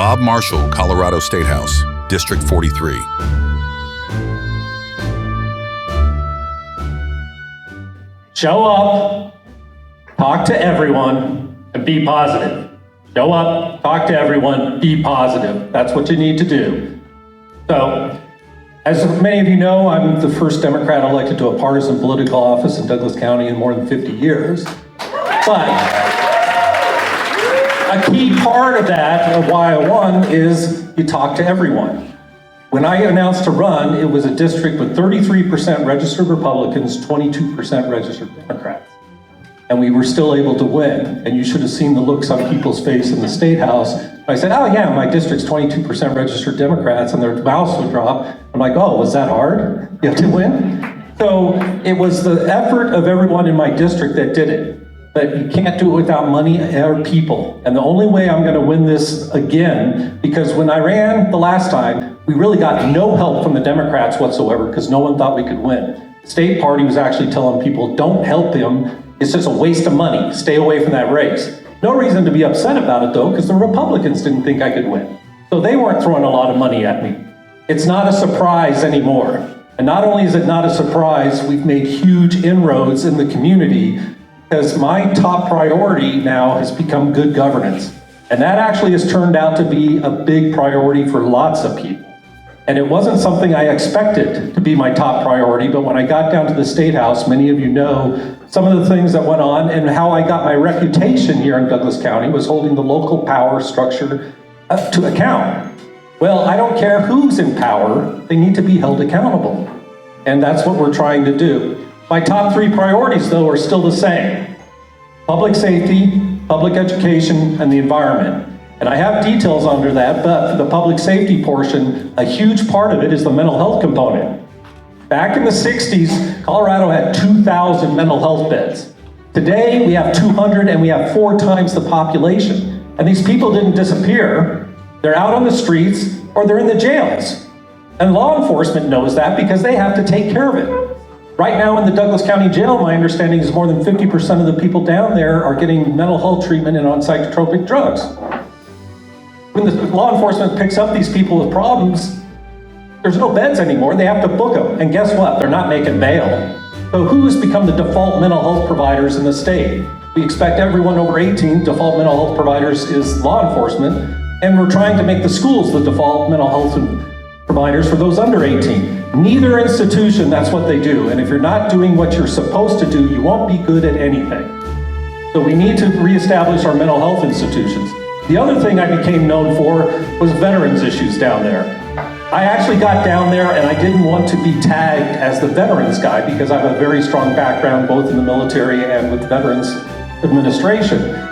Bob Marshall, Colorado State House, District 43. Show up, talk to everyone, and be positive. Show up, talk to everyone, be positive. That's what you need to do. So, as many of you know, I'm the first Democrat elected to a partisan political office in Douglas County in more than 50 years. But a key part of that, of why I won, is you talk to everyone. When I announced to run, it was a district with 33% registered Republicans, 22% registered Democrats. And we were still able to win. And you should have seen the looks on people's face in the State House. I said, oh yeah, my district's 22% registered Democrats, and their mouths would drop. I'm like, oh, was that hard? You have to win? So it was the effort of everyone in my district that did it. But you can't do it without money or people. And the only way I'm gonna win this again, because when I ran the last time, we really got no help from the Democrats whatsoever because no one thought we could win. The state party was actually telling people, don't help him. It's just a waste of money. Stay away from that race. No reason to be upset about it though, because the Republicans didn't think I could win. So they weren't throwing a lot of money at me. It's not a surprise anymore. And not only is it not a surprise, we've made huge inroads in the community because my top priority now has become good governance. And that actually has turned out to be a big priority for lots of people. And it wasn't something I expected to be my top priority, but when I got down to the State House, many of you know some of the things that went on and how I got my reputation here in Douglas County was holding the local power structure to account. Well, I don't care who's in power, they need to be held accountable. And that's what we're trying to do. My top three priorities, though, are still the same. Public safety, public education, and the environment. And I have details under that, but for the public safety portion, a huge part of it is the mental health component. Back in the 60s, Colorado had 2,000 mental health beds. Today, we have 200 and we have 4 times the population. And these people didn't disappear. They're out on the streets or they're in the jails. And law enforcement knows that because they have to take care of it. Right now in the Douglas County Jail, my understanding is more than 50% of the people down there are getting mental health treatment and on psychotropic drugs. When the law enforcement picks up these people with problems, there's no beds anymore, they have to book them. And guess what? They're not making bail. So who has become the default mental health providers in the state? We expect everyone over 18, default mental health providers is law enforcement, and we're trying to make the schools the default mental health providers for those under 18. Neither institution, that's what they do. And if you're not doing what you're supposed to do, you won't be good at anything. So we need to reestablish our mental health institutions. The other thing I became known for was veterans issues down there. I actually got down there and I didn't want to be tagged as the veterans guy because I have a very strong background both in the military and with Veterans Administration.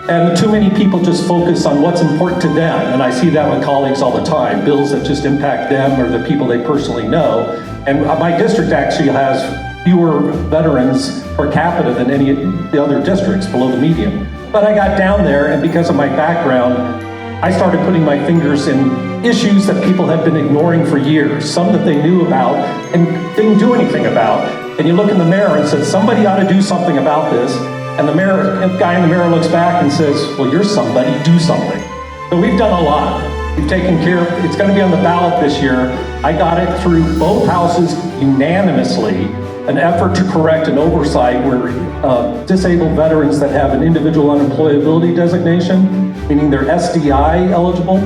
And too many people just focus on what's important to them. And I see that with colleagues all the time, bills that just impact them or the people they personally know. And my district actually has fewer veterans per capita than any of the other districts below the median. But I got down there and because of my background, I started putting my fingers in issues that people had been ignoring for years, some that they knew about and didn't do anything about. And you look in the mirror and said, somebody ought to do something about this. And the guy in the mirror looks back and says, well, you're somebody, do something. So we've done a lot. We've taken care of, it's gonna be on the ballot this year. I got it through both houses unanimously, an effort to correct an oversight where disabled veterans that have an individual unemployability designation, meaning they're SDI eligible,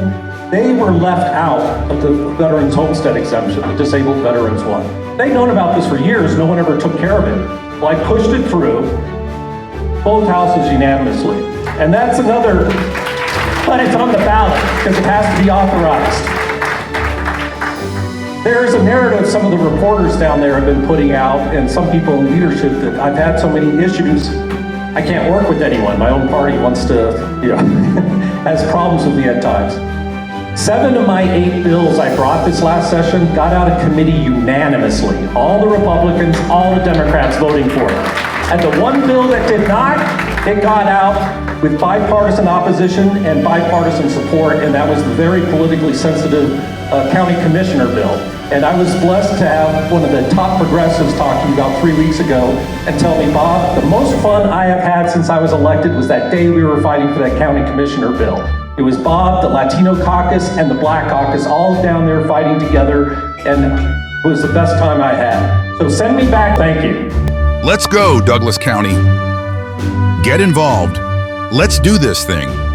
they were left out of the Veterans Homestead Exemption, the disabled veterans one. They'd known about this for years, no one ever took care of it. Well, I pushed it through, both houses unanimously. And that's another, but it's on the ballot because it has to be authorized. There's a narrative some of the reporters down there have been putting out and some people in leadership that I've had so many issues, I can't work with anyone. My own party wants to, has problems with me at times. 7 of my 8 bills I brought this last session got out of committee unanimously. All the Republicans, all the Democrats voting for it. And the one bill that did not, it got out with bipartisan opposition and bipartisan support, and that was the very politically sensitive county commissioner bill. And I was blessed to have one of the top progressives talk to me about 3 weeks ago and tell me, Bob, the most fun I have had since I was elected was that day we were fighting for that county commissioner bill. It was Bob, the Latino caucus, and the Black caucus all down there fighting together, and it was the best time I had. So send me back. Thank you. Let's go, Douglas County. Get involved. Let's do this thing.